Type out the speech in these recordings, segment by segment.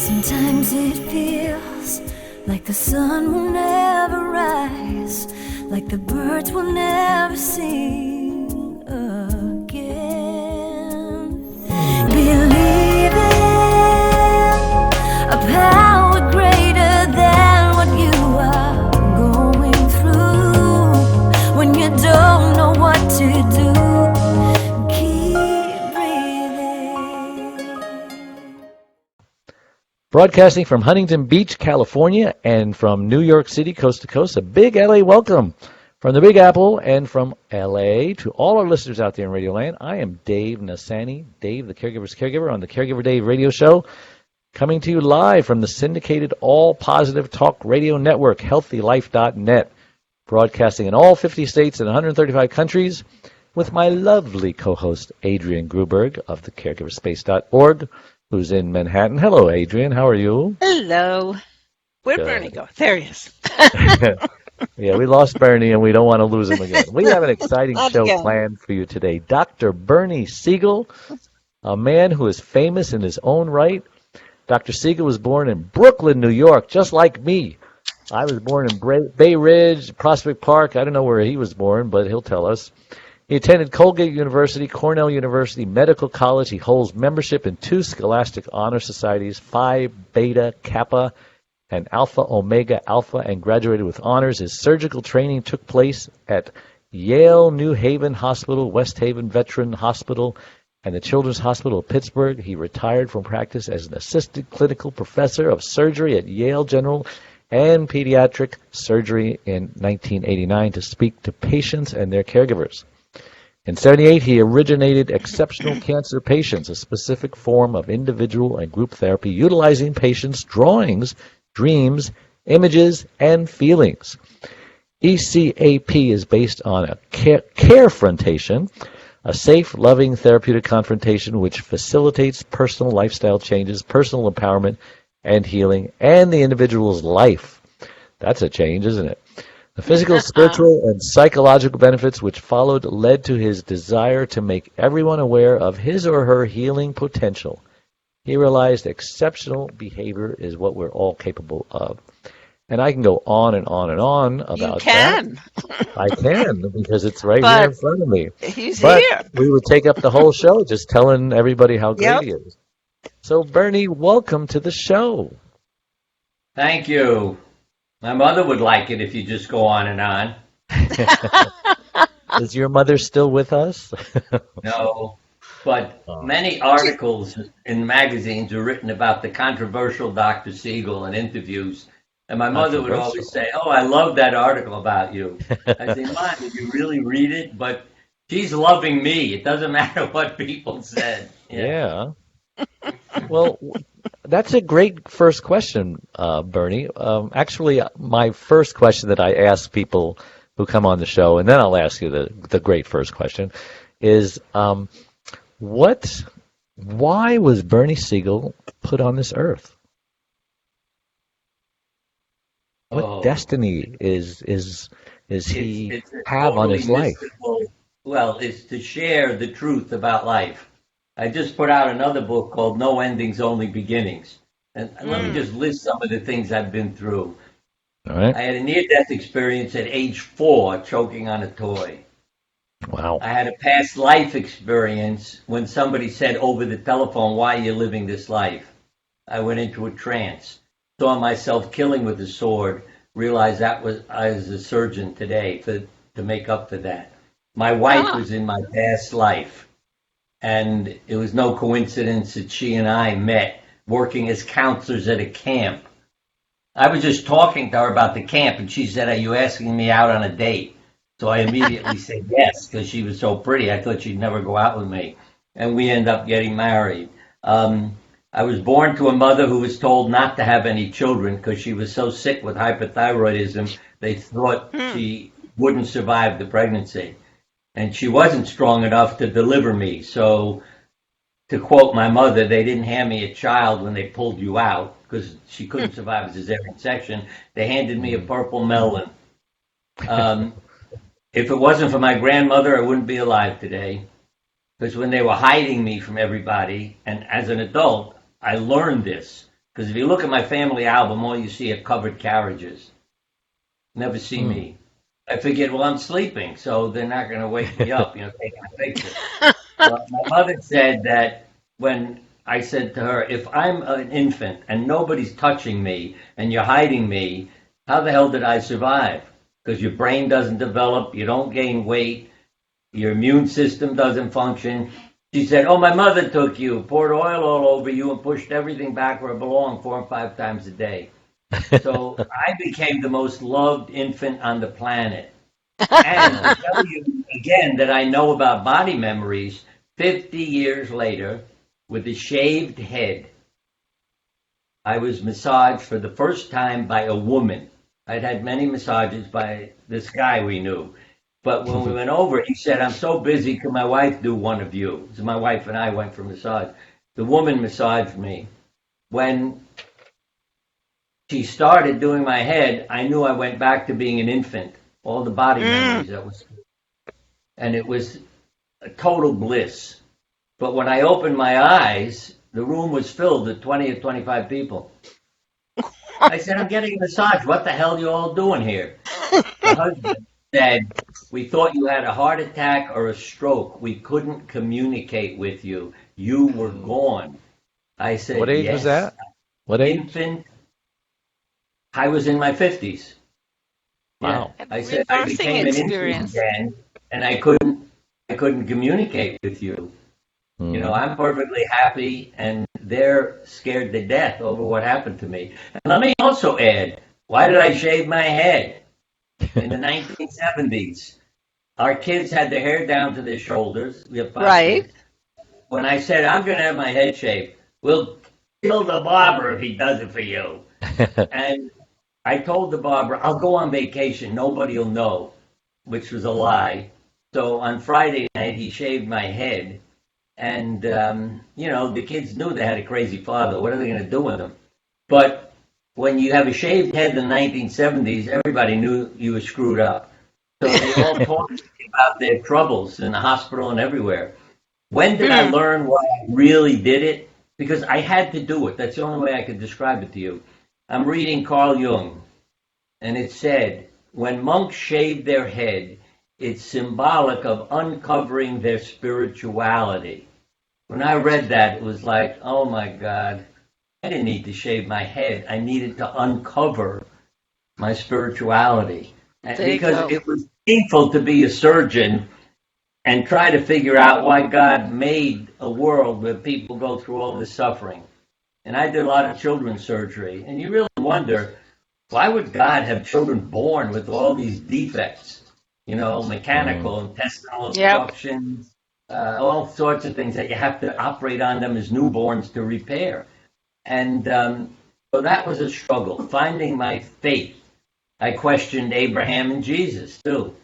Sometimes it feels like the sun will never rise, like the birds will never sing again. Believe in a power greater than what you are going through. When you don't know what to do, keep breathing. Broadcasting from Huntington Beach, California, and from New York City, coast to coast, a big LA welcome from the Big Apple and from LA to all our listeners out there in Radio Land. I am Dave Nassaney, Dave, the Caregiver's Caregiver, on the Caregiver Dave radio show, coming to you live from the syndicated All Positive Talk Radio Network, HealthyLife.net, broadcasting in all 50 states and 135 countries, with my lovely co-host, Adrienne Gruberg of the CaregiverSpace.org, who's in Manhattan. Hello, Adrienne. How are you? Hello. Where'd Bernie go? There he is. Yeah, we lost Bernie, and we don't want to lose him again. We have an exciting show planned for you today. Dr. Bernie Siegel, a man who is famous in his own right. Dr. Siegel was born in Brooklyn, New York, just like me. I was born in Bay Ridge, Prospect Park. I don't know where he was born, but he'll tell us. He attended Colgate University, Cornell University, Medical College. He holds membership in 2 Scholastic Honor Societies, Phi Beta Kappa, and Alpha Omega Alpha, and graduated with honors. His surgical training took place at Yale New Haven Hospital, West Haven Veteran Hospital, and the Children's Hospital of Pittsburgh. He retired from practice as an assistant clinical professor of surgery at Yale General and Pediatric Surgery in 1989 to speak to patients and their caregivers. In 1978, he originated Exceptional Cancer Patients, a specific form of individual and group therapy utilizing patients' drawings, dreams, images, and feelings. ECAP is based on a carefrontation, a safe, loving, therapeutic confrontation which facilitates personal lifestyle changes, personal empowerment, and healing, and the individual's life. That's a change, isn't it? The physical, spiritual, and psychological benefits which followed led to his desire to make everyone aware of his or her healing potential. He realized exceptional behavior is what we're all capable of. And I can go on and on and on about that. I can, because it's right here in front of me. He's here. We would take up the whole show just telling everybody how great he is. So, Bernie, welcome to the show. Thank you. My mother would like it if you just go on and on. Is your mother still with us? No, but many articles in magazines are written about the controversial Dr. Siegel and interviews. And my mother would always say, "Oh, I love that article about you." I say, "Mom, did you really read it?" But she's loving me. It doesn't matter what people said. Yeah. Well, that's a great first question, Bernie. Actually, my first question that I ask people who come on the show, and then I'll ask you the great first question, is why was Bernie Siegel put on this earth? What destiny is he have on his life? Well, it's to share the truth about life. I just put out another book called No Endings, Only Beginnings. And let me just list some of the things I've been through. All right. I had a near-death experience at age 4, choking on a toy. Wow. I had a past life experience when somebody said over the telephone, "Why are you living this life?" I went into a trance, saw myself killing with a sword, realized I was a surgeon today to make up for that. My wife was in my past life, and it was no coincidence that she and I met working as counselors at a camp. I was just talking to her about the camp, and she said, "Are you asking me out on a date?" So I immediately said yes, because she was so pretty. I thought she'd never go out with me. And we ended up getting married. I was born to a mother who was told not to have any children because she was so sick with hypothyroidism, they thought she wouldn't survive the pregnancy. And she wasn't strong enough to deliver me. So, to quote my mother, they didn't hand me a child when they pulled you out because she couldn't survive a cesarean section. They handed me a purple melon. If it wasn't for my grandmother, I wouldn't be alive today. Because when they were hiding me from everybody, and as an adult, I learned this. Because if you look at my family album, all you see are covered carriages. Never see me. I figured, well, I'm sleeping, so they're not going to wake me up, taking a picture. Well, my mother said that when I said to her, if I'm an infant and nobody's touching me and you're hiding me, how the hell did I survive? Because your brain doesn't develop, you don't gain weight, your immune system doesn't function. She said, oh, my mother took you, poured oil all over you, and pushed everything back where it belonged 4 and 5 times a day. So I became the most loved infant on the planet. And to tell you again that I know about body memories, 50 years later, with a shaved head, I was massaged for the first time by a woman. I'd had many massages by this guy we knew. But when we went over, he said, I'm so busy, could my wife do one of you? So my wife and I went for massage. The woman massaged me. When she started doing my head, I knew I went back to being an infant. All the body memories that was, and it was a total bliss. But when I opened my eyes, the room was filled with 20 or 25 people. I said, I'm getting a massage. What the hell are you all doing here? The husband said, we thought you had a heart attack or a stroke. We couldn't communicate with you. You were gone. I said, what age yes. was that? What age? Infant. I was in my 50s. Wow. Yeah. I said I became an infant again, and I couldn't communicate with you. I'm perfectly happy, and they're scared to death over what happened to me. And let me also add, why did I shave my head? In the 1970s, our kids had their hair down to their shoulders. We have 5 kids. When I said, I'm going to have my head shaved, we'll kill the barber if he does it for you. And I told the barber, I'll go on vacation. Nobody will know, which was a lie. So on Friday night, he shaved my head. And, the kids knew they had a crazy father. What are they going to do with him? But when you have a shaved head in the 1970s, everybody knew you were screwed up. So they all talked about their troubles in the hospital and everywhere. When did I learn why I really did it? Because I had to do it. That's the only way I could describe it to you. I'm reading Carl Jung, and it said, when monks shave their head, it's symbolic of uncovering their spirituality. When I read that, it was like, oh my God, I didn't need to shave my head. I needed to uncover my spirituality. Because it was painful to be a surgeon and try to figure out why God made a world where people go through all this suffering. And I did a lot of children's surgery, and you really wonder, why would God have children born with all these defects? Mechanical, intestinal obstructions, all sorts of things that you have to operate on them as newborns to repair. And so that was a struggle, finding my faith. I questioned Abraham and Jesus, too.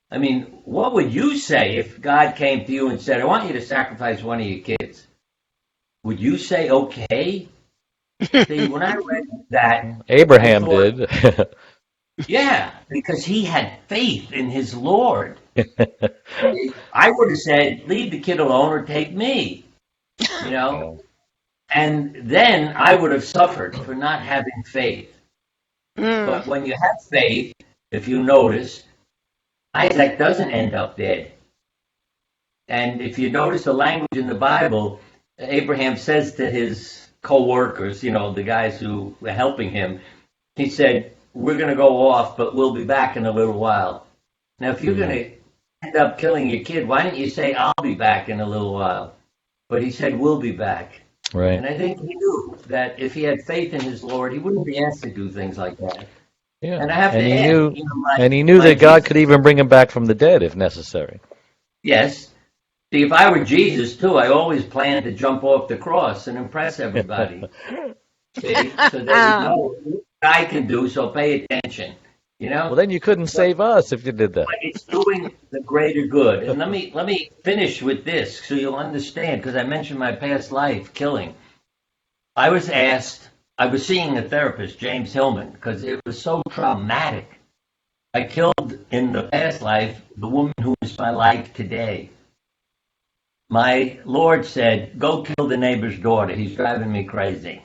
I mean, what would you say if God came to you and said, I want you to sacrifice one of your kids? Would you say, okay? See, when I read that... Abraham did. Yeah, because he had faith in his Lord. I would have said, leave the kid alone or take me, And then I would have suffered for not having faith. But when you have faith, if you notice, Isaac doesn't end up dead. And if you notice the language in the Bible, Abraham says to his co-workers, the guys who were helping him, he said, we're going to go off, but we'll be back in a little while. Now, if you're going to end up killing your kid, why didn't you say, I'll be back in a little while? But he said, we'll be back. Right. And I think he knew that if he had faith in his Lord, he wouldn't be asked to do things like that. Yeah. And I have to add, and he knew that God could even bring him back from the dead if necessary. Yes. See, if I were Jesus, too, I always planned to jump off the cross and impress everybody. See? So they know what I can do, so pay attention. Well, then you couldn't save us if you did that. But it's doing the greater good. And let me finish with this so you'll understand, because I mentioned my past life, killing. I was seeing a therapist, James Hillman, because it was so traumatic. I killed in the past life the woman who is my life today. My Lord said, go kill the neighbor's daughter. He's driving me crazy.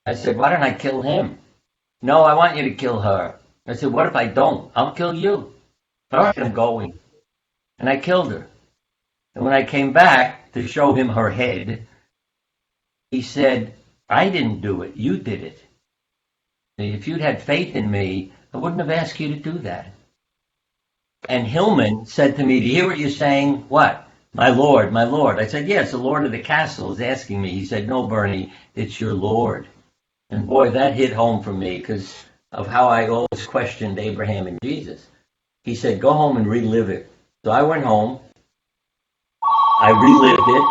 I said, why don't I kill him? No, I want you to kill her. I said, what if I don't? I'll kill you. All right, I'm going. And I killed her. And when I came back to show him her head, he said, I didn't do it. You did it. If you'd had faith in me, I wouldn't have asked you to do that. And Hillman said to me, do you hear what you're saying? What? My Lord, my Lord. I said, yes, the Lord of the castle is asking me. He said, no, Bernie, it's your Lord. And boy, that hit home for me because of how I always questioned Abraham and Jesus. He said, go home and relive it. So I went home. I relived it.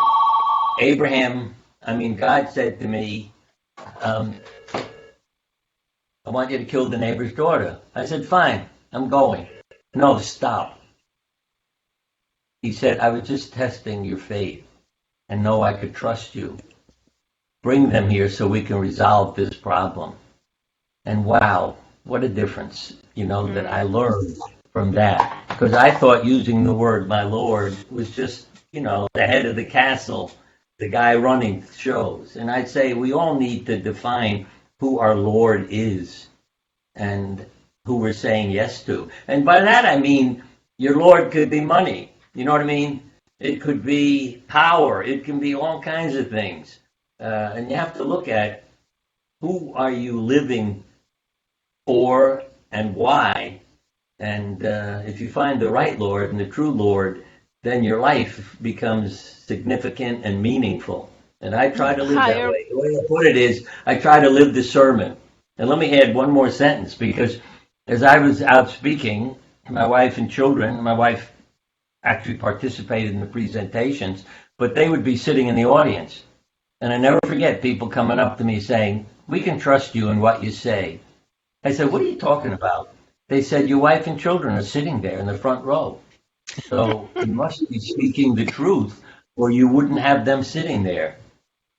God said to me, I want you to kill the neighbor's daughter. I said, fine, I'm going. No, stop. He said, I was just testing your faith and know I could trust you. Bring them here so we can resolve this problem. And wow, what a difference, that I learned from that. Because I thought using the word my Lord was just, the head of the castle, the guy running shows. And I'd say we all need to define who our Lord is and who we're saying yes to. And by that I mean your Lord could be money. You know what I mean? It could be power. It can be all kinds of things. And you have to look at who are you living for and why. And if you find the right Lord and the true Lord, then your life becomes significant and meaningful. And I try to live that way. The way I put it is, I try to live the sermon. And let me add one more sentence, because as I was out speaking, my wife and children, my wife actually participated in the presentations, but they would be sitting in the audience. And I never forget people coming up to me saying, we can trust you in what you say. I said, what are you talking about? They said, your wife and children are sitting there in the front row. So you must be speaking the truth, or you wouldn't have them sitting there.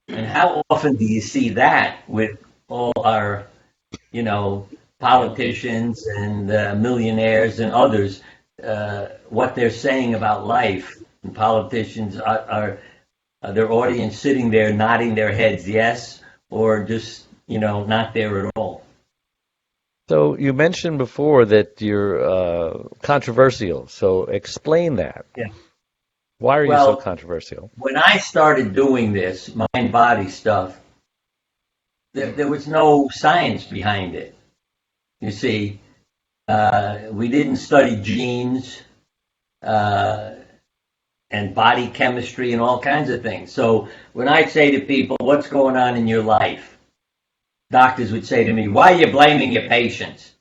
And how often do you see that with all our, politicians and millionaires and others, what they're saying about life? And politicians are their audience sitting there nodding their heads yes, or just, not there at all. So you mentioned before that you're controversial. So explain that. Yeah. Why are you so controversial? When I started doing this mind-body stuff, there was no science behind it. You see, we didn't study genes and body chemistry and all kinds of things. So when I say to people, what's going on in your life? Doctors would say to me, why are you blaming your patients?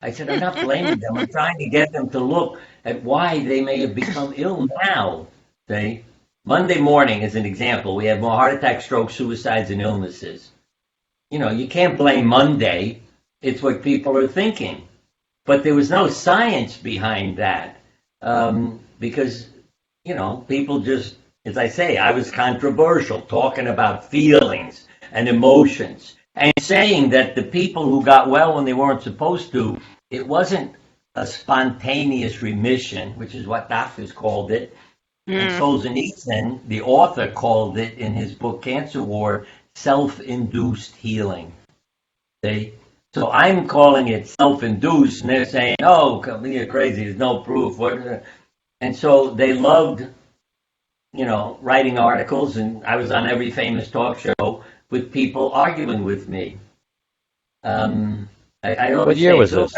I said, I'm not blaming them. I'm trying to get them to look at why they may have become ill now. See? Monday morning, as an example, we have more heart attacks, strokes, suicides, and illnesses. You can't blame Monday. It's what people are thinking. But there was no science behind that because, people just, as I say, I was controversial, talking about feelings and emotions. And saying that the people who got well when they weren't supposed to, it wasn't a spontaneous remission, which is what doctors called it. And Solzhenitsyn, the author, called it in his book Cancer War, self-induced healing. See? So I'm calling it self-induced, and they're saying, oh, you're crazy, there's no proof. And so they loved, writing articles, and I was on every famous talk show with people arguing with me. What year was this?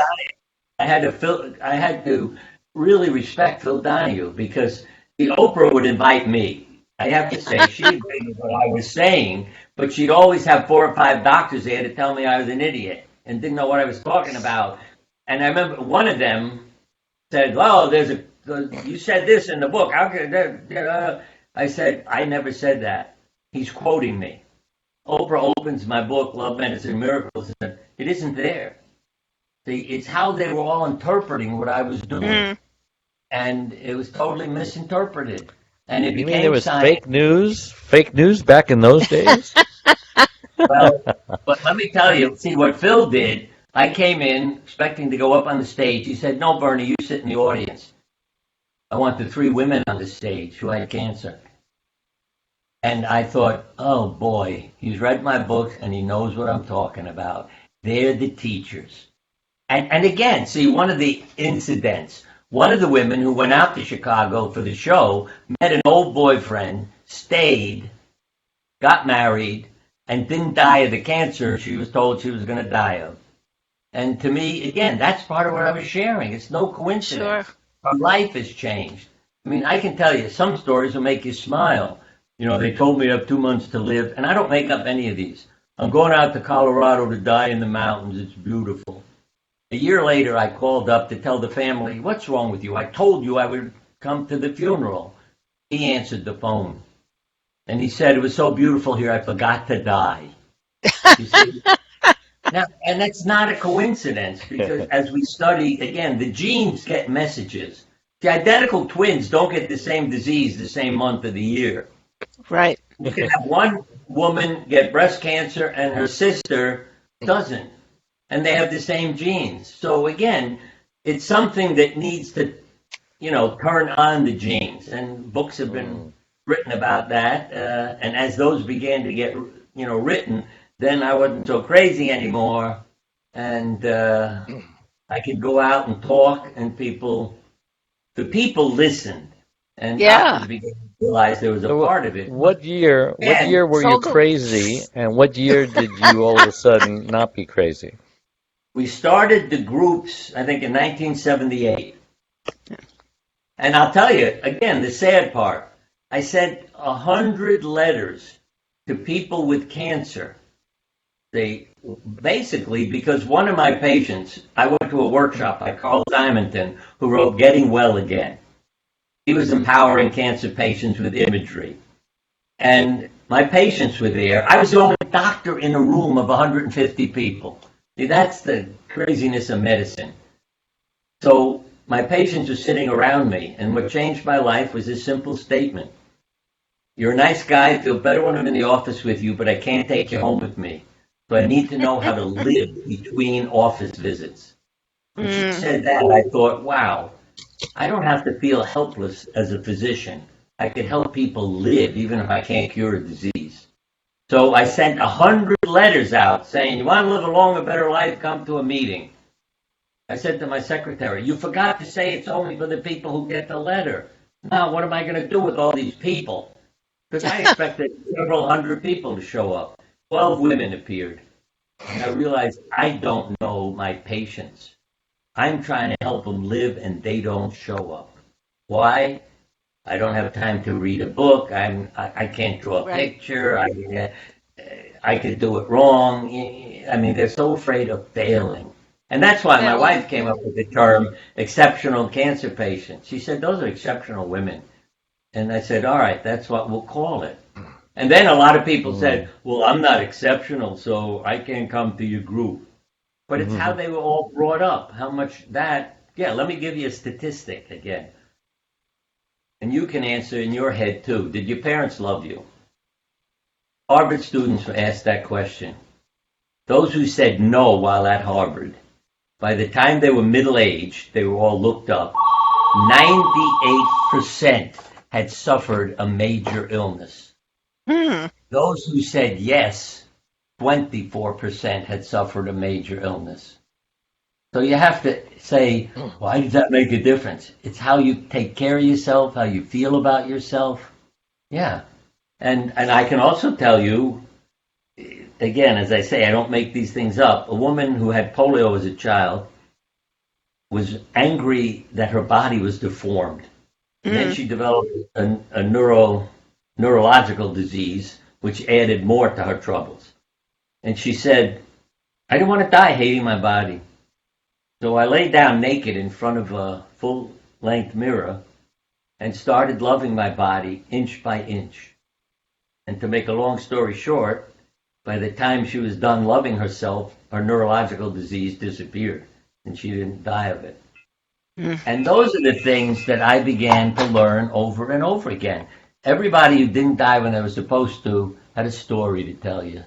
I had to really respect Phil Donahue because the Oprah would invite me. I have to say, she agreed with what I was saying, but she'd always have 4 or 5 doctors there to tell me I was an idiot and didn't know what I was talking about. And I remember one of them said, well, you said this in the book. How could I said, I never said that. He's quoting me. Oprah opens my book, Love, Medicine, Miracles, and it isn't there. See, it's how they were all interpreting what I was doing. And it was totally misinterpreted. And it You became mean there was science. fake news back in those days? Well, but let me tell you, see what Phil did, I came in expecting to go up on the stage. He said, no, Bernie, you sit in the audience. I want the 3 women on the stage who had cancer. And I thought, oh boy, he's read my books and he knows what I'm talking about. They're the teachers. And again, see, one of the incidents, one of the women who went out to Chicago for the show met an old boyfriend, stayed, got married, and didn't die of the cancer she was told she was going to die of. And to me, again, that's part of what I was sharing. It's no coincidence. Sure. Her life has changed. I mean, I can tell you, some stories will make you smile. You know, they told me I have 2 months to live, and I don't make up any of these. I'm going out to Colorado to die in the mountains. It's beautiful. A year later, I called up to tell the family, what's wrong with you? I told you I would come to the funeral. He answered the phone, and he said, it was so beautiful here, I forgot to die. You see? Now, and that's not a coincidence, because as we study, again, the genes get messages. The identical twins don't get the same disease the same month of the year. Right. You can have one woman get breast cancer and her sister doesn't, and they have the same genes. So again, it's something that needs to, turn on the genes, and books have been written about that. And as those began to get, written, then I wasn't so crazy anymore, and I could go out and talk, and the people listened, and doctors began to realize there was a part of it. What year were you crazy, and what year did you all of a sudden not be crazy? We started the groups, I think, in 1978. And I'll tell you, again, the sad part, I sent 100 letters to people with cancer. They basically, because one of my patients, I went to a workshop by Carl Simonton, who wrote Getting Well Again. He was empowering cancer patients with imagery. And my patients were there. I was the only doctor in a room of 150 people. See, that's the craziness of medicine. So my patients were sitting around me, and what changed my life was this simple statement. You're a nice guy, I feel better when I'm in the office with you, but I can't take you home with me. So I need to know how to live between office visits. When she said that, I thought, wow, I don't have to feel helpless as a physician. I could help people live, even if I can't cure a disease. So I sent 100 letters out saying, you want to live a longer, better life, come to a meeting. I said to my secretary, you forgot to say it's only for the people who get the letter. Now, what am I going to do with all these people? Because I expected several hundred people to show up. 12 women appeared. And I realized I don't know my patients. I'm trying to help them live, and they don't show up. Why? I don't have time to read a book. I can't draw a picture. I could do it wrong. I mean, they're so afraid of failing. And that's why my wife came up with the term exceptional cancer patient. She said, those are exceptional women. And I said, all right, that's what we'll call it. And then a lot of people said, well, I'm not exceptional, so I can't come to your group. But it's how they were all brought up, how much let me give you a statistic again. And you can answer in your head too. Did your parents love you? Harvard students were asked that question. Those who said no while at Harvard, by the time they were middle-aged, they were all looked up, 98% had suffered a major illness. Those who said yes, 24% had suffered a major illness. So you have to say, why does that make a difference? It's how you take care of yourself, how you feel about yourself. Yeah. And I can also tell you, again, as I say, I don't make these things up. A woman who had polio as a child was angry that her body was deformed. And then she developed a neurological disease, which added more to her troubles. And she said, I didn't want to die hating my body. So I lay down naked in front of a full-length mirror and started loving my body inch by inch. And to make a long story short, by the time she was done loving herself, her neurological disease disappeared, and she didn't die of it. And those are the things that I began to learn over and over again. Everybody who didn't die when they were supposed to had a story to tell you.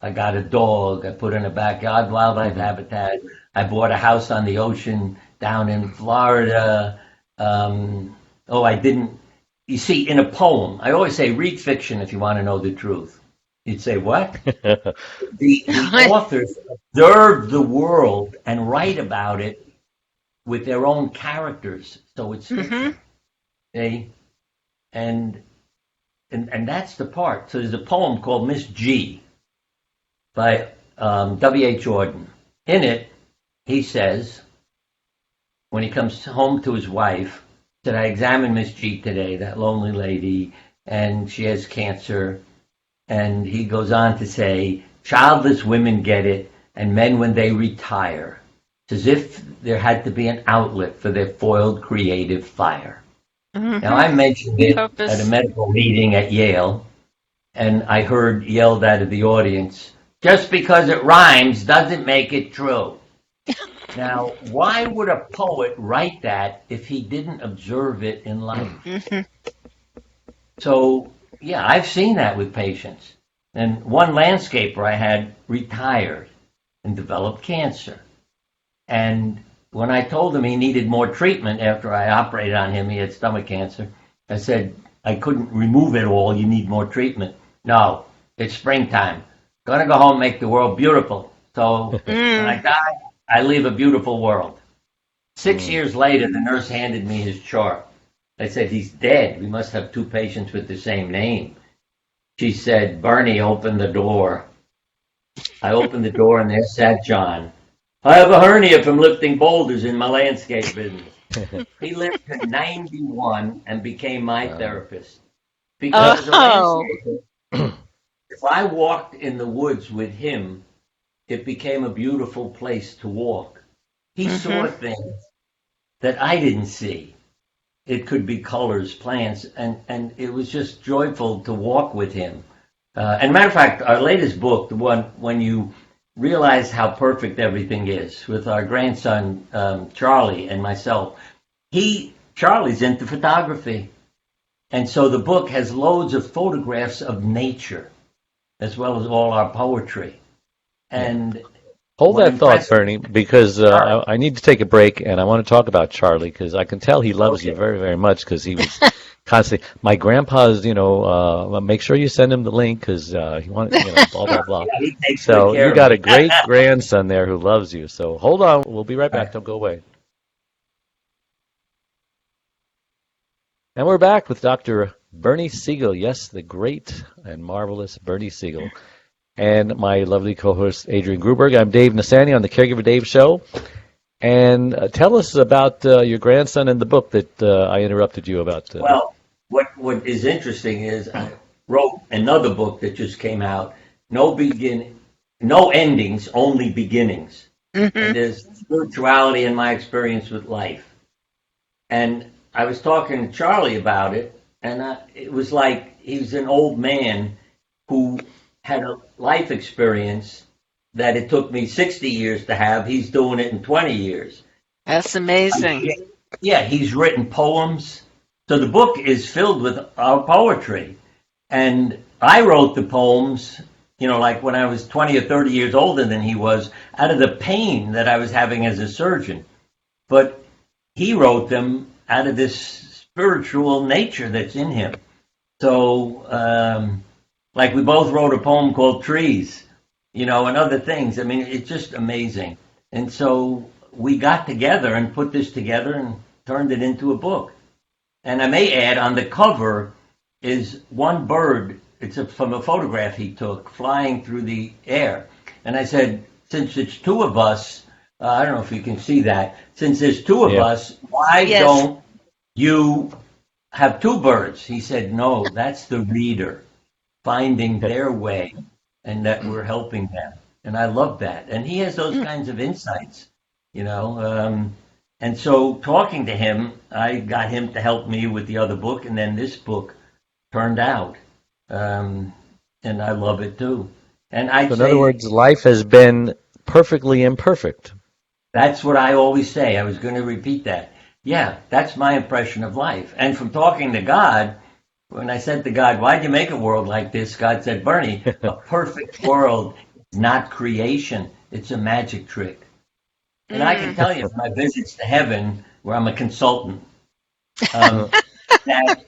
I got a dog, I put in a backyard wildlife habitat, I bought a house on the ocean down in Florida. I didn't you see, in a poem, I always say, read fiction if you want to know the truth. You'd say, what? The authors observe the world and write about it with their own characters, so it's fiction. Okay? And that's the part. So there's a poem called Miss G by W.H. Jordan. In it, he says, when he comes home to his wife, said, I examined Miss G today, that lonely lady, and she has cancer. And he goes on to say, childless women get it, and men when they retire. It's as if there had to be an outlet for their foiled creative fire. Now, I mentioned it at a medical meeting at Yale, and I heard yelled out of the audience, just because it rhymes doesn't make it true. Now, why would a poet write that if he didn't observe it in life? So, yeah, I've seen that with patients. And one landscaper I had retired and developed cancer. And when I told him he needed more treatment after I operated on him, he had stomach cancer, I said, I couldn't remove it all, you need more treatment. No, it's springtime. Gonna go home and make the world beautiful. So when I die, I leave a beautiful world. 6 years later, the nurse handed me his chart. I said, he's dead. We must have 2 patients with the same name. She said, Bernie, open the door. I opened the door and there sat John. I have a hernia from lifting boulders in my landscape business. He lived to 91 and became my therapist. Because as a landscaper, if I walked in the woods with him, it became a beautiful place to walk. He saw things that I didn't see. It could be colors, plants, and it was just joyful to walk with him. And matter of fact, our latest book, the one when you realize how perfect everything is, with our grandson Charlie and myself. Charlie's into photography, and so the book has loads of photographs of nature, as well as all our poetry. And hold that thought, Bernie, because I need to take a break, and I want to talk about Charlie, because I can tell he loves you very, very much, because he was constantly, my grandpa's, make sure you send him the link, because he wanted, blah, blah, blah. Yeah, so you got a great grandson there who loves you. So hold on. We'll be right back. Don't go away. And we're back with Dr. Bernie Siegel. Yes, the great and marvelous Bernie Siegel. And my lovely co-host, Adrienne Gruberg. I'm Dave Nassaney on the Caregiver Dave Show. And tell us about your grandson and the book that I interrupted you about. Well, what is interesting is I wrote another book that just came out, No Endings, Only Beginnings. And there's spirituality in my experience with life. And I was talking to Charlie about it, and it was like he was an old man who had a life experience that it took me 60 years to have. He's doing it in 20 years. That's amazing. Yeah, he's written poems. So the book is filled with our poetry. And I wrote the poems, like when I was 20 or 30 years older than he was, out of the pain that I was having as a surgeon. But he wrote them out of this spiritual nature that's in him. So, like we both wrote a poem called Trees, and other things. I mean, it's just amazing. And so we got together and put this together and turned it into a book. And I may add, on the cover is one bird. It's from a photograph he took flying through the air. And I said, since it's 2 of us, I don't know if you can see that. Since there's 2 of us, why don't you have 2 birds? He said, no, that's the reader finding their way, and that we're helping them. And I love that. And he has those kinds of insights, And so talking to him, I got him to help me with the other book, and then this book turned out. And I love it too. And in other words, life has been perfectly imperfect. That's what I always say. I was going to repeat that. Yeah, that's my impression of life. And from talking to God, when I said to God, why'd you make a world like this? God said, Bernie, a perfect world is not creation. It's a magic trick. And I can tell you from my visits to heaven, where I'm a consultant, that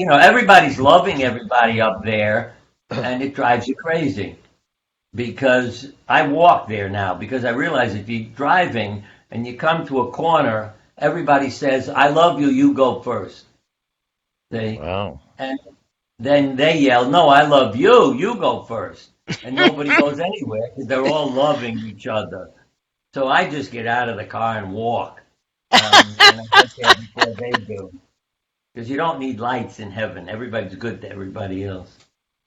everybody's loving everybody up there, and it drives you crazy because I walk there now because I realize if you're driving and you come to a corner, everybody says, "I love you, you go first." Wow. And then they yell, "No, I love you, you go first." And nobody goes anywhere because they're all loving each other. So I just get out of the car and walk. And I get there before they do. Because you don't need lights in heaven. Everybody's good to everybody else.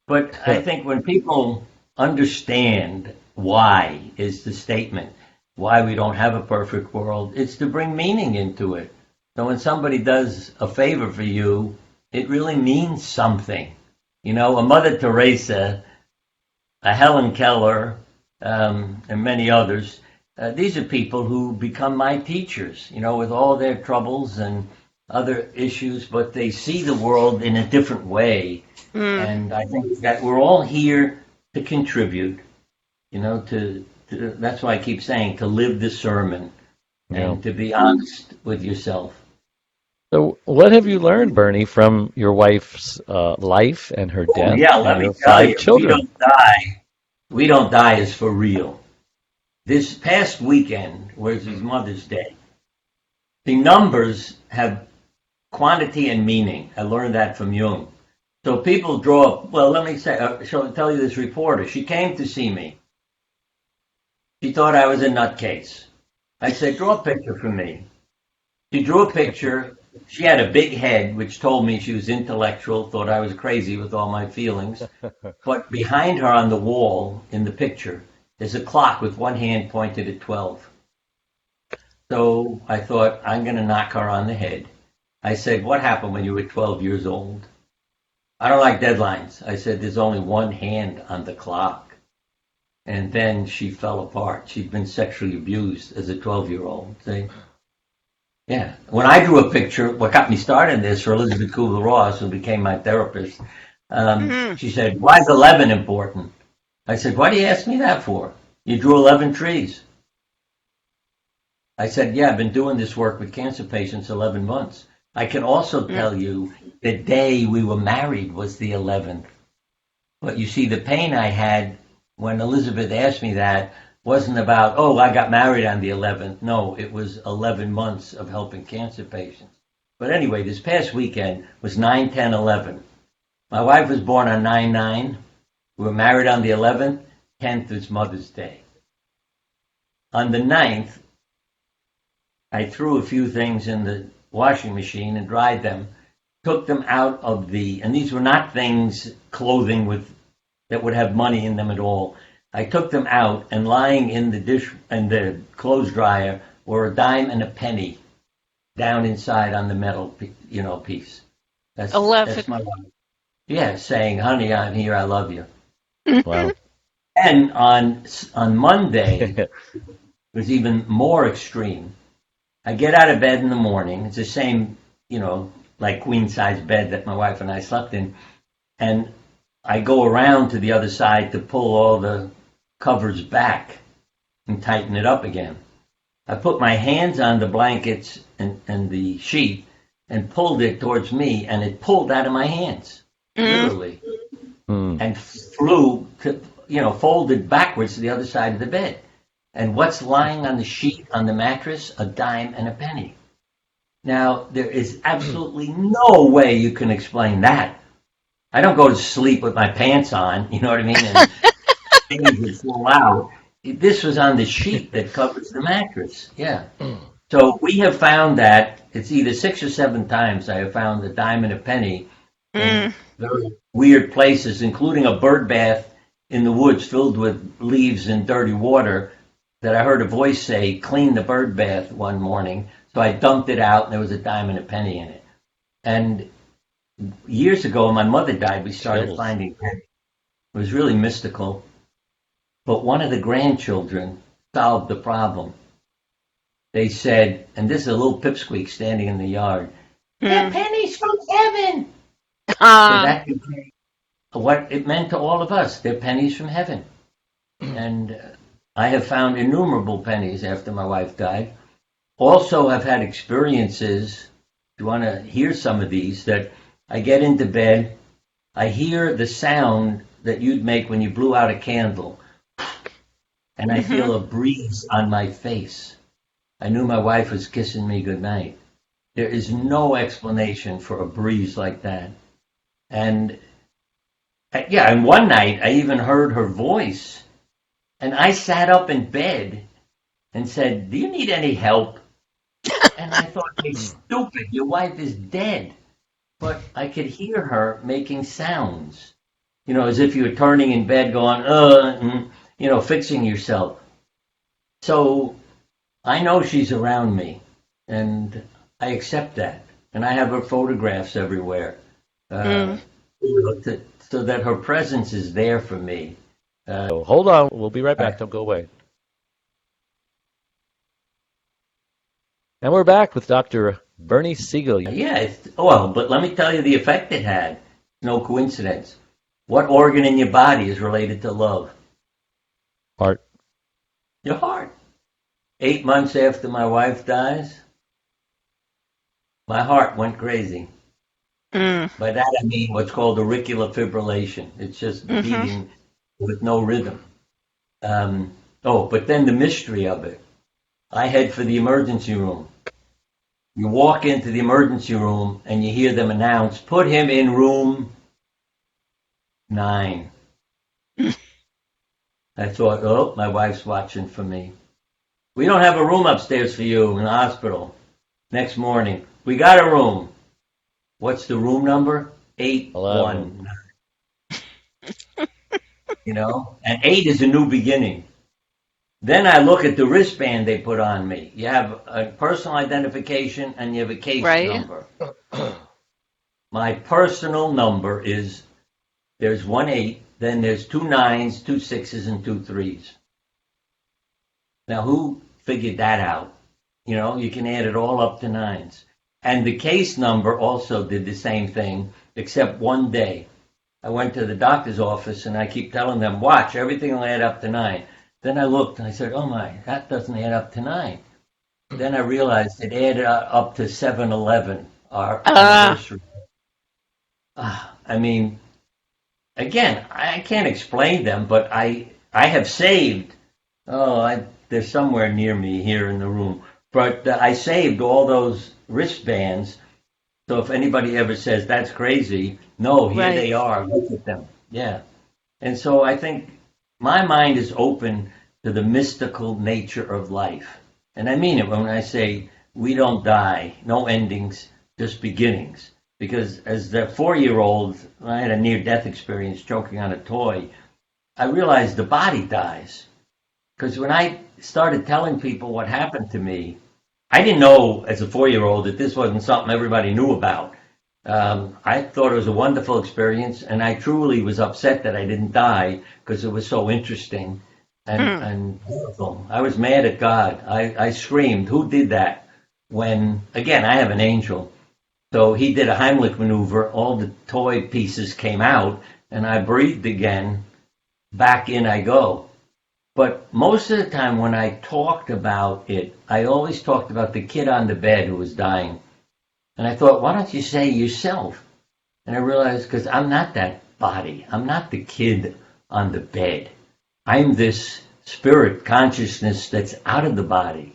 But I think when people understand why is the statement, why we don't have a perfect world, it's to bring meaning into it. So when somebody does a favor for you, it really means something. A Mother Teresa, a Helen Keller, and many others, these are people who become my teachers, with all their troubles and other issues, but they see the world in a different way. And I think that we're all here to contribute, that's why I keep saying to live the sermon and to be honest with yourself. So, what have you learned, Bernie, from your wife's life and her death? Yeah, let me tell you, children? We don't die is for real. This past weekend was his Mother's Day. The numbers have quantity and meaning. I learned that from Jung. So people draw up, well, let me say, tell you this reporter. She came to see me. She thought I was a nutcase. I said, draw a picture for me. She drew a picture. She had a big head, which told me she was intellectual, thought I was crazy with all my feelings. But behind her on the wall in the picture, there's a clock with one hand pointed at 12. So I thought, I'm going to knock her on the head. I said, what happened when you were 12 years old? I don't like deadlines. I said, there's only one hand on the clock. And then she fell apart. She'd been sexually abused as a 12-year-old. See? Yeah. When I drew a picture, what got me started in this for Elizabeth Kubler-Ross, who became my therapist, she said, why is 11 important? I said, why do you ask me that for? You drew 11 trees. I said, yeah, I've been doing this work with cancer patients 11 months. I can also tell you the day we were married was the 11th. But you see, the pain I had when Elizabeth asked me that wasn't about, oh, I got married on the 11th. No, it was 11 months of helping cancer patients. But anyway, this past weekend was 9/10/11. My wife was born on 9/9. We were married on the 11th. 10th is Mother's Day. On the 9th, I threw a few things in the washing machine and dried them, took them out of and these were not things, clothing that would have money in them at all. I took them out, and lying in the clothes dryer were a dime and a penny down inside on the metal, piece. That's 11. That's my wife. Yeah, saying, honey, I'm here, I love you. Wow. And on Monday, it was even more extreme. I get out of bed in the morning. It's the same, like queen-size bed that my wife and I slept in. And I go around to the other side to pull all the covers back and tighten it up again. I put my hands on the blankets and the sheet and pulled it towards me, and it pulled out of my hands, literally, and flew folded backwards to the other side of the bed. And what's lying on the sheet on the mattress? A dime and a penny. Now, there is absolutely no way you can explain that. I don't go to sleep with my pants on, you know what I mean? And things would fall out. This was on the sheet that covers the mattress. Yeah. So we have found that it's either 6 or 7 times I have found a dime and a penny in very weird places, including a bird bath in the woods filled with leaves and dirty water that I heard a voice say, clean the bird bath one morning. So I dumped it out, and there was a dime and a penny in it. And years ago, when my mother died, we started finding pennies. It was really mystical. But one of the grandchildren solved the problem. They said, and this is a little pipsqueak standing in the yard, they're pennies from heaven. So that became what it meant to all of us. They're pennies from heaven. And I have found innumerable pennies after my wife died. Also, I've had experiences, if you want to hear some of these, that I get into bed. I hear the sound that you'd make when you blew out a candle, and I feel a breeze on my face. I knew my wife was kissing me goodnight. There is no explanation for a breeze like that. And yeah, and one night I even heard her voice, and I sat up in bed and said, "Do you need any help?" And I thought, "You're stupid. Your wife is dead." But I could hear her making sounds, as if you were turning in bed going, and, fixing yourself. So I know she's around me, and I accept that. And I have her photographs everywhere, so that her presence is there for me. So hold on. We'll be right back. Don't go away. And we're back with Dr. Bernie Siegel. Yeah, but let me tell you the effect it had. No coincidence. What organ in your body is related to love? Heart. Your heart. 8 months after my wife dies, my heart went crazy. By that I mean what's called auricular fibrillation. It's just beating with no rhythm. But then the mystery of it. I head for the emergency room. You walk into the emergency room and you hear them announce, "Put him in room 9." I thought, my wife's watching for me. "We don't have a room upstairs for you in the hospital." Next morning, "We got a room." What's the room number? 819. And 8 is a new beginning. Then I look at the wristband they put on me. You have a personal identification and you have a case number. My personal number is, there's 1-8, then there's 2 9s, 2 6s, and 2 3s. Now, who figured that out? You can add it all up to 9s. And the case number also did the same thing, except one day. I went to the doctor's office and I keep telling them, "Watch, everything will add up to 9. Then I looked and I said, "Oh my, that doesn't add up to 9. Then I realized it added up to 7/11, our anniversary. Again, I can't explain them, but I have saved. They're somewhere near me here in the room. But I saved all those wristbands. So if anybody ever says that's crazy, no, here they are. Look at them. Yeah. And so I think my mind is open to the mystical nature of life. And I mean it when I say we don't die, no endings, just beginnings. Because as the 4-year-old, I had a near-death experience choking on a toy, I realized the body dies. Because when I started telling people what happened to me, I didn't know as a 4-year-old that this wasn't something everybody knew about. I thought it was a wonderful experience, and I truly was upset that I didn't die because it was so interesting and beautiful. I was mad at God. I screamed, "Who did that?" When, again, I have an angel. So he did a Heimlich maneuver. All the toy pieces came out, and I breathed again. Back in I go. But most of the time when I talked about it, I always talked about the kid on the bed who was dying. And I thought, why don't you say yourself? And I realized, because I'm not that body. I'm not the kid on the bed. I'm this spirit consciousness that's out of the body.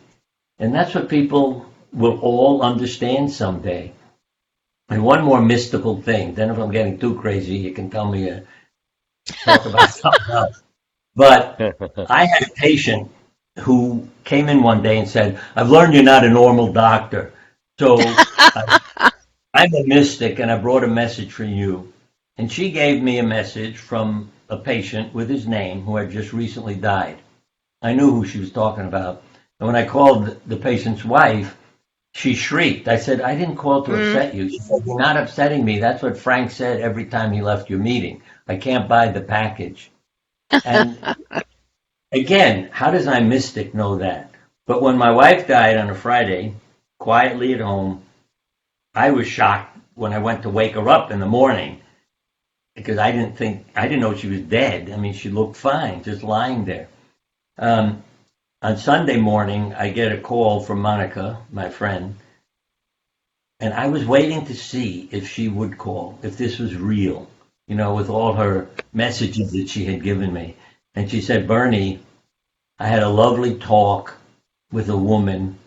And that's what people will all understand someday. And one more mystical thing. Then if I'm getting too crazy, you can tell me to talk about something else. But I had a patient who came in one day and said, "I've learned you're not a normal doctor. So I'm a mystic and I brought a message for you." And she gave me a message from a patient with his name who had just recently died. I knew who she was talking about. And when I called the patient's wife, she shrieked. I said, "I didn't call to upset you." She said, "You're not upsetting me. That's what Frank said every time he left your meeting. I can't buy the package." And again, how does my mystic know that? But when my wife died on a Friday, quietly at home, I was shocked when I went to wake her up in the morning because I didn't know she was dead. I mean, she looked fine, just lying there. On Sunday morning, I get a call from Monica, my friend, And I was waiting to see if she would call, if this was real, with all her messages that she had given me. And she said, Bernie, I had a lovely talk with a woman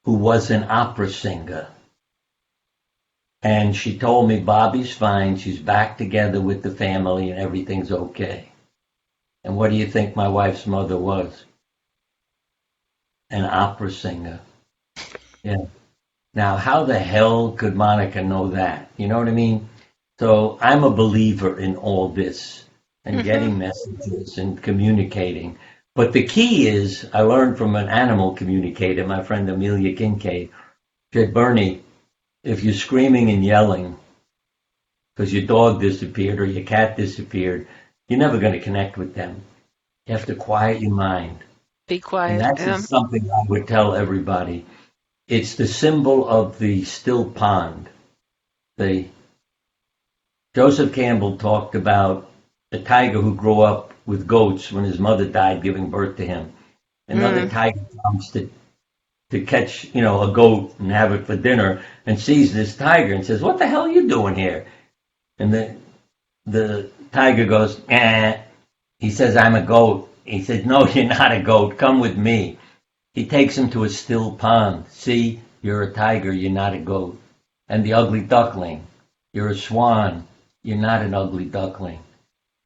who was an opera singer. And she told me Bobby's fine, she's back together with the family and everything's okay. And what do you think my wife's mother was? An opera singer. Yeah. Now, how the hell could Monica know that? You know what I mean? So I'm a believer in all this and getting messages and communicating. But the key is, I learned from an animal communicator, my friend Amelia Kincaid, she said, Bernie, if you're screaming and yelling because your dog disappeared or your cat disappeared, you're never going to connect with them. You have to quiet your mind. Be quiet. And that's just something I would tell everybody. It's the symbol of the still pond. Joseph Campbell talked about a tiger who grew up with goats when his mother died giving birth to him. Another tiger comes to catch, a goat and have it for dinner and sees this tiger and says, what the hell are you doing here? And the tiger goes, eh. He says, I'm a goat. He says, no, you're not a goat. Come with me. He takes him to a still pond. See, you're a tiger, you're not a goat. And the ugly duckling, you're a swan, you're not an ugly duckling.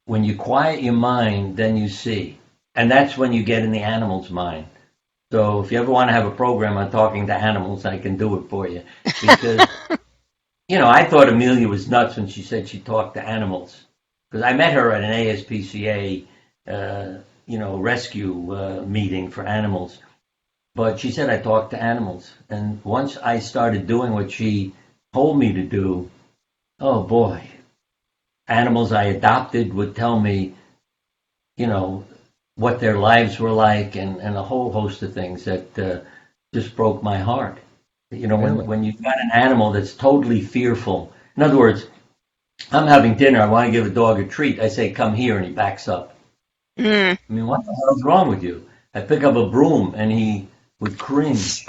When you quiet your mind, then you see. And that's when you get in the animal's mind. So if you ever want to have a program on talking to animals, I can do it for you. Because, I thought Amelia was nuts when she said she talked to animals. Because I met her at an ASPCA, rescue meeting for animals. But she said I talked to animals. And once I started doing what she told me to do, oh boy, animals I adopted would tell me, what their lives were like and a whole host of things that just broke my heart. When you've got an animal that's totally fearful. In other words, I'm having dinner, I want to give a dog a treat. I say, come here, and he backs up. I mean, what the hell's wrong with you? I pick up a broom, and he would cringe.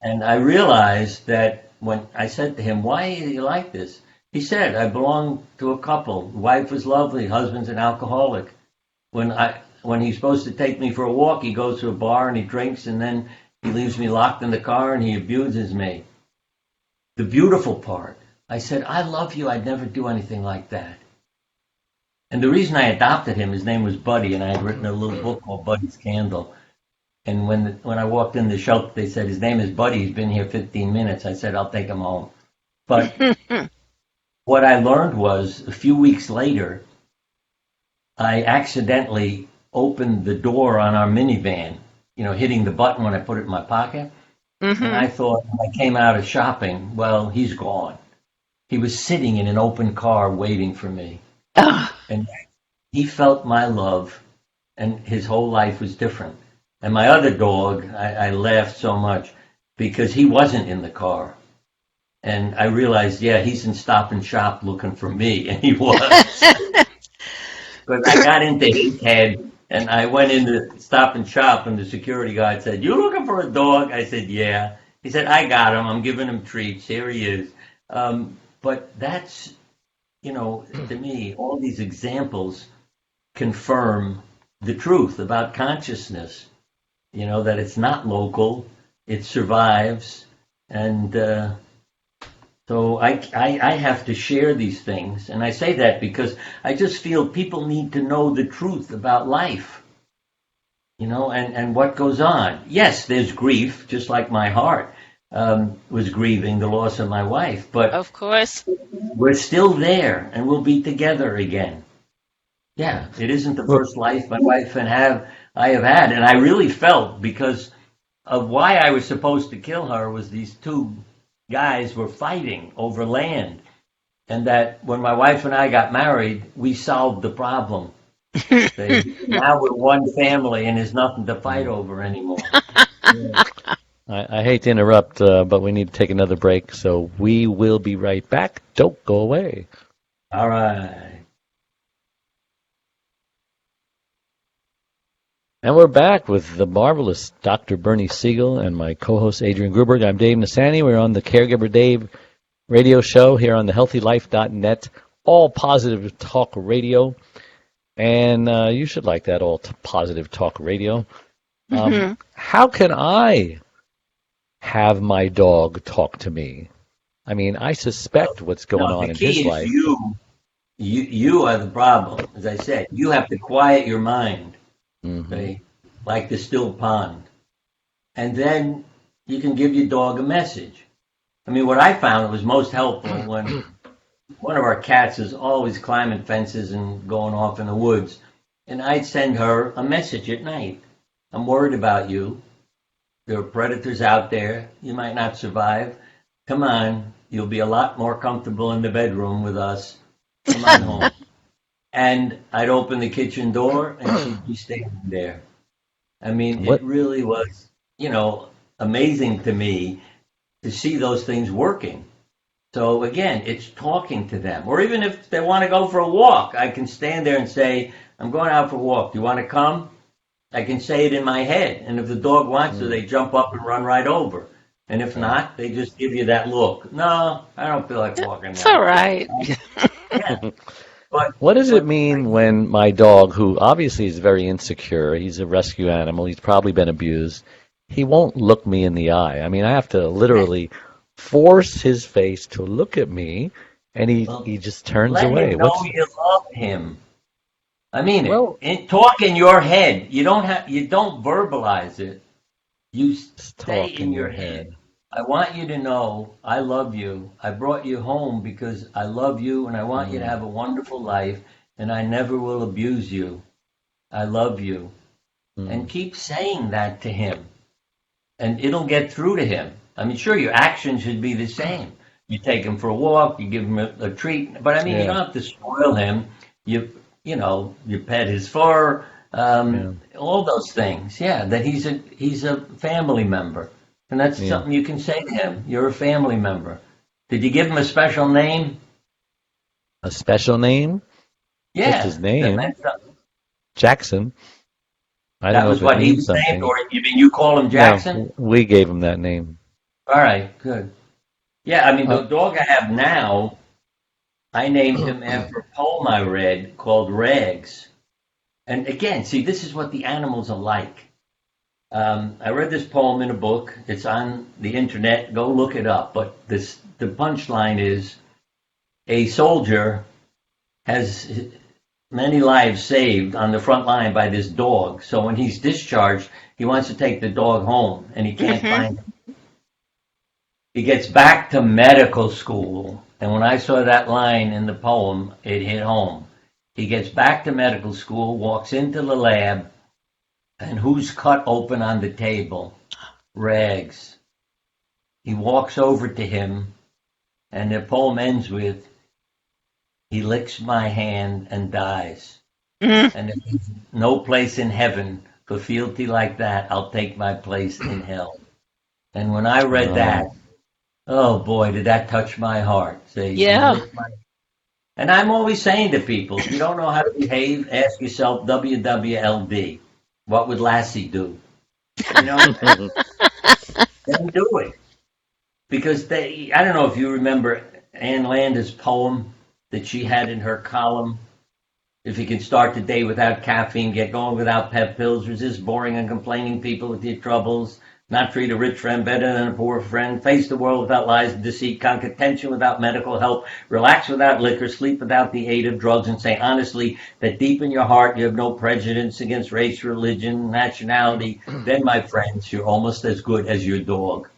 And I realized that when I said to him, why are you like this? He said, I belong to a couple. The wife was lovely, husband's an alcoholic. When he's supposed to take me for a walk, he goes to a bar and he drinks, and then he leaves me locked in the car and he abuses me. The beautiful part, I said, I love you, I'd never do anything like that. And the reason I adopted him, his name was Buddy, and I had written a little book called Buddy's Candle. And when I walked in the shelter, they said, his name is Buddy, he's been here 15 minutes. I said, I'll take him home. But what I learned was, a few weeks later, I accidentally opened the door on our minivan, hitting the button when I put it in my pocket. And I thought, when I came out of shopping, well, he's gone. He was sitting in an open car waiting for me. And he felt my love, and his whole life was different. And my other dog, I laughed so much because he wasn't in the car. And I realized, he's in Stop and Shop looking for me, and he was. Because I got into his head, and I went into Stop and Shop, and the security guard said, you looking for a dog? I said, yeah. He said, I got him. I'm giving him treats. Here he is. But that's, to me, all these examples confirm the truth about consciousness, that it's not local, it survives. And so I have to share these things. And I say that because I just feel people need to know the truth about life, and what goes on. Yes, there's grief, just like my heart was grieving the loss of my wife. But of course, we're still there, and we'll be together again. Yeah, it isn't the first life my wife and I have had. And I really felt, because of why I was supposed to kill her, was these two guys were fighting over land. And that when my wife and I got married, we solved the problem. Now we're one family, and there's nothing to fight over anymore. I hate to interrupt, but we need to take another break, so we will be right back. Don't go away. All right. And we're back with the marvelous Dr. Bernie Siegel and my co-host Adrienne Gruberg. I'm Dave Nassaney. We're on the Caregiver Dave radio show here on the healthylife.net, all positive talk radio. And you should like that, all positive talk radio. How can I have my dog talk to me? I mean, I suspect what's going on in his life. You are the problem. As I said, you have to quiet your mind. Okay, like the still pond. And then you can give your dog a message. I mean, what I found was most helpful when one of our cats is always climbing fences and going off in the woods. And I'd send her a message at night. I'm worried about you. There are predators out there. You might not survive. Come on. You'll be a lot more comfortable in the bedroom with us. Come on home. And I'd open the kitchen door, and she'd be standing there. I mean, it really was, amazing to me to see those things working. So, again, it's talking to them. Or even if they want to go for a walk, I can stand there and say, I'm going out for a walk. Do you want to come? I can say it in my head. And if the dog wants to, they jump up and run right over. And if not, they just give you that look. No, I don't feel like walking. It's all right. Yeah. What does it mean when my dog, who obviously is very insecure, he's a rescue animal, he's probably been abused, he won't look me in the eye? I mean, I have to literally force his face to look at me, and he just turns away. Him know you love him. I mean, talk in your head. You don't verbalize it. You stay in your head. I want you to know I love you. I brought you home because I love you and I want you to have a wonderful life, and I never will abuse you. I love you. And keep saying that to him, and it'll get through to him. I mean, sure, your actions should be the same. You take him for a walk, you give him a treat, but I mean, you don't have to spoil him. You pet his fur, all those things. Yeah, that he's a family member. And that's something you can say to him. You're a family member. Did you give him a special name? A special name? Yeah. What's his name? Jackson. That was what he was named, or you call him Jackson? No, we gave him that name. All right, good. Yeah, I mean, the dog I have now, I named him after a poem I read called Rags. And again, see, this is what the animals are like. I read this poem in a book. It's on the internet. Go look it up. But the punchline is, a soldier has many lives saved on the front line by this dog. So when he's discharged, he wants to take the dog home, and he can't find him. He gets back to medical school, and when I saw that line in the poem, it hit home. He gets back to medical school, walks into the lab, and who's cut open on the table? Rags. He walks over to him, and the poem ends with, he licks my hand and dies. And if there's no place in heaven for fealty like that, I'll take my place in hell. And when I read that, oh boy, did that touch my heart. And I'm always saying to people, if you don't know how to behave, ask yourself WWLD. What would Lassie do? Then do it. Because I don't know if you remember Ann Landers' poem that she had in her column. If you can start the day without caffeine, get going without pep pills, resist boring and complaining people with your troubles, not treat a rich friend better than a poor friend, face the world without lies and deceit, conquer tension without medical help, relax without liquor, sleep without the aid of drugs, and say honestly that deep in your heart you have no prejudice against race, religion, nationality, then, my friends, you're almost as good as your dog.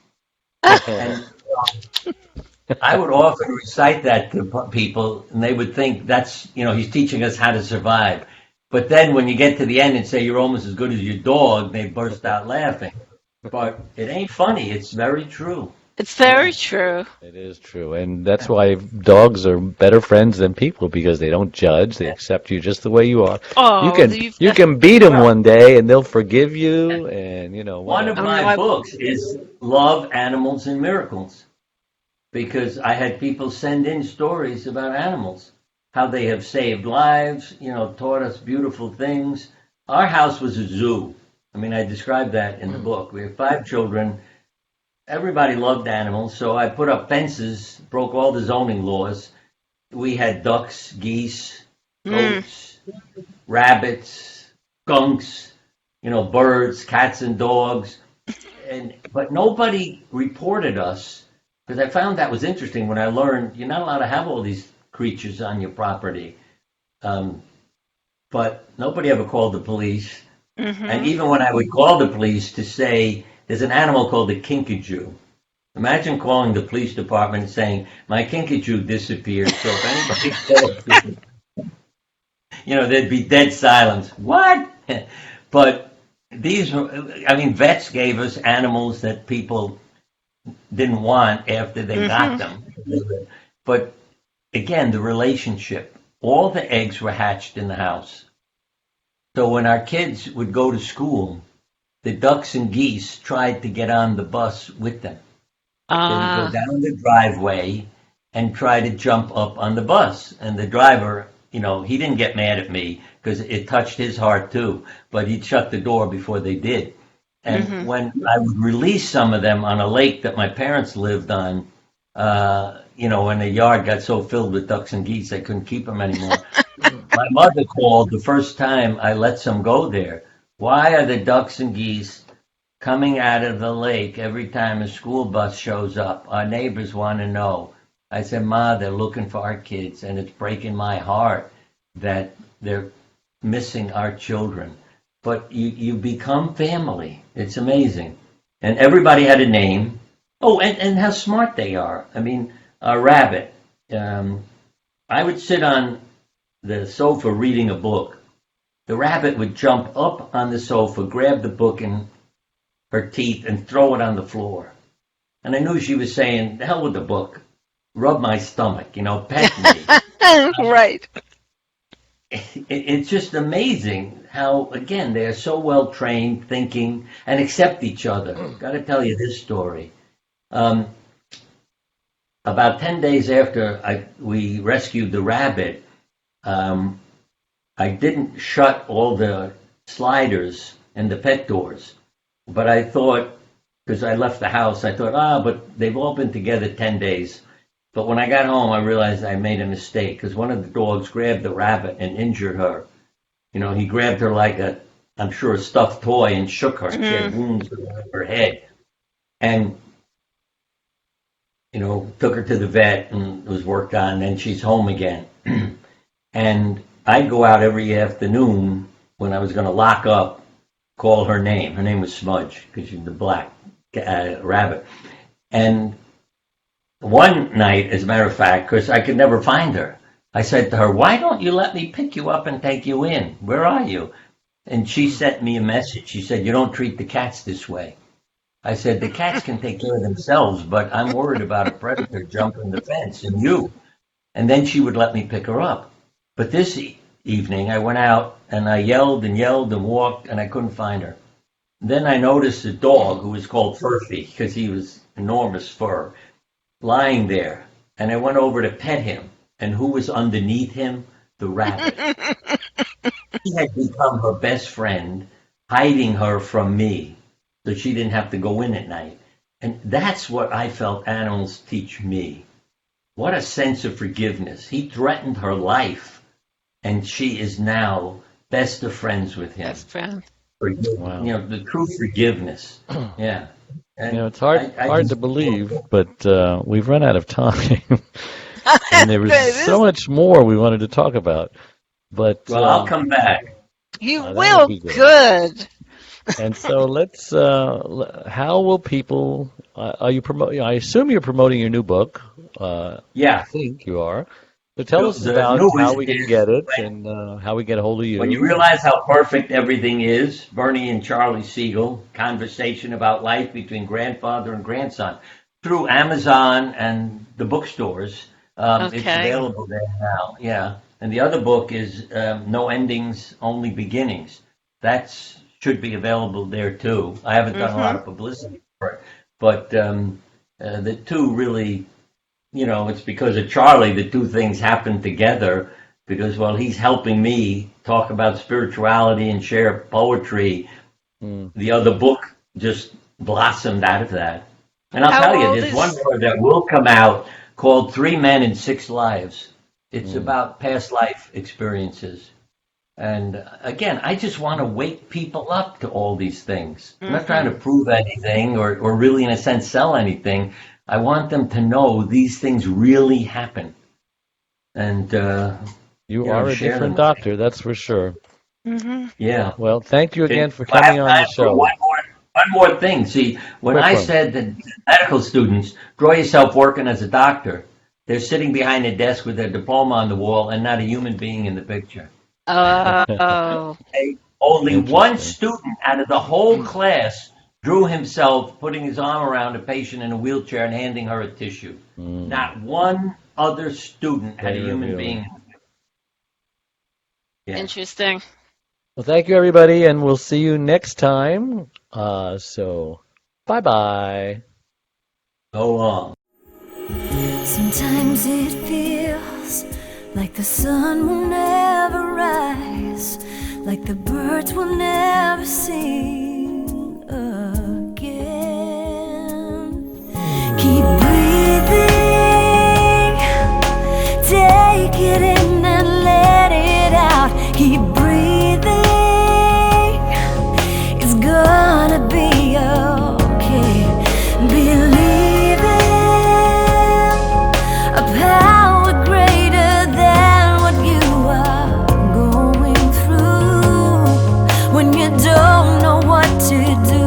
And I would often recite that to people, and they would think that's, he's teaching us how to survive. But then when you get to the end and say you're almost as good as your dog, they burst out laughing. But it ain't funny. It's very true. It's very true. It is true. And that's why dogs are better friends than people, because they don't judge. They accept you just the way you are. Oh, you can beat them one day and they'll forgive you. And, one of my books is Love, Animals, and Miracles. Because I had people send in stories about animals, how they have saved lives, taught us beautiful things. Our house was a zoo. I mean, I described that in the book. We have 5 children. Everybody loved animals, so I put up fences, broke all the zoning laws. We had ducks, geese, goats, rabbits, skunks, birds, cats and dogs. But nobody reported us, because I found that was interesting when I learned you're not allowed to have all these creatures on your property. But nobody ever called the police. And even when I would call the police to say, there's an animal called a kinkajou. Imagine calling the police department and saying, my kinkajou disappeared, so if anybody calls, there'd be dead silence. What? But vets gave us animals that people didn't want after they got them. But again, the relationship, all the eggs were hatched in the house. So when our kids would go to school, the ducks and geese tried to get on the bus with them. They would go down the driveway and try to jump up on the bus. And the driver, he didn't get mad at me because it touched his heart too, but he'd shut the door before they did. And when I would release some of them on a lake that my parents lived on, when the yard got so filled with ducks and geese, I couldn't keep them anymore. My mother called the first time I let some go there. Why are the ducks and geese coming out of the lake every time a school bus shows up? Our neighbors want to know. I said, Ma, they're looking for our kids, and it's breaking my heart that they're missing our children. But you become family. It's amazing. And everybody had a name. Oh, and how smart they are. I mean, a rabbit. I would sit on the sofa reading a book. The rabbit would jump up on the sofa, grab the book in her teeth, and throw it on the floor. And I knew she was saying, the hell with the book. Rub my stomach, pet me. Right. It's just amazing how, again, they are so well trained, thinking, and accept each other. Got to tell you this story. About 10 days after we rescued the rabbit, I didn't shut all the sliders and the pet doors, but I thought, because I left the house, I thought, but they've all been together 10 days. But when I got home, I realized I made a mistake, because one of the dogs grabbed the rabbit and injured her. He grabbed her like I'm sure, a stuffed toy and shook her. She had wounds around her head. And, took her to the vet and it was worked on, and she's home again. And I'd go out every afternoon when I was going to lock up, call her name. Her name was Smudge, because she's the black rabbit. And one night, as a matter of fact, because I could never find her, I said to her, why don't you let me pick you up and take you in? Where are you? And she sent me a message. She said, you don't treat the cats this way. I said, the cats can take care of themselves, but I'm worried about a predator jumping the fence and you. And then she would let me pick her up. But this evening, I went out and I yelled and walked, and I couldn't find her. Then I noticed a dog who was called Furphy, because he was enormous fur, lying there. And I went over to pet him. And who was underneath him? The rabbit. He had become her best friend, hiding her from me, so she didn't have to go in at night. And that's what I felt animals teach me. What a sense of forgiveness. He threatened her life, and she is now best of friends with him. Best friend. Wow. The true forgiveness. Yeah. And it's hard to believe, but we've run out of time. And there was so much more we wanted to talk about. But I'll come back. You will. Good. And so let's. How will people? Are you promoting? I assume you're promoting your new book. Yeah, I think you are. So tell us about how we can get it and how we get a hold of you. When you realize how perfect everything is, Bernie and Charlie Siegel, conversation about life between grandfather and grandson, through Amazon and the bookstores. It's available there now. Yeah. And the other book is No Endings, Only Beginnings. That should be available there too. I haven't done a lot of publicity for it, but the two really, it's because of Charlie, the two things happen together, because while he's helping me talk about spirituality and share poetry, The other book just blossomed out of that. And I'll How tell you, old there's is- one more that will come out called Three Men and Six Lives. It's about past life experiences. And again, I just want to wake people up to all these things. I'm not trying to prove anything or really, in a sense, sell anything. I want them to know these things really happen. And you are a different doctor, that's for sure. yeah. Well, thank you again for coming on the show. One more thing. See, when I said that medical students, draw yourself working as a doctor, they're sitting behind a desk with their diploma on the wall and not a human being in the picture. Oh. Only one student out of the whole class drew himself putting his arm around a patient in a wheelchair and handing her a tissue. Not one other student had a human being. Yeah. Interesting. Well, thank you, everybody, and we'll see you next time. So, bye-bye. So long. Sometimes it feels like the sun will never rise, like the birds will never sing again. Keep breathing, take it in and let it out. Keep breathing, it's gonna be okay. Believe a power greater than what you are going through. When you don't know what to do,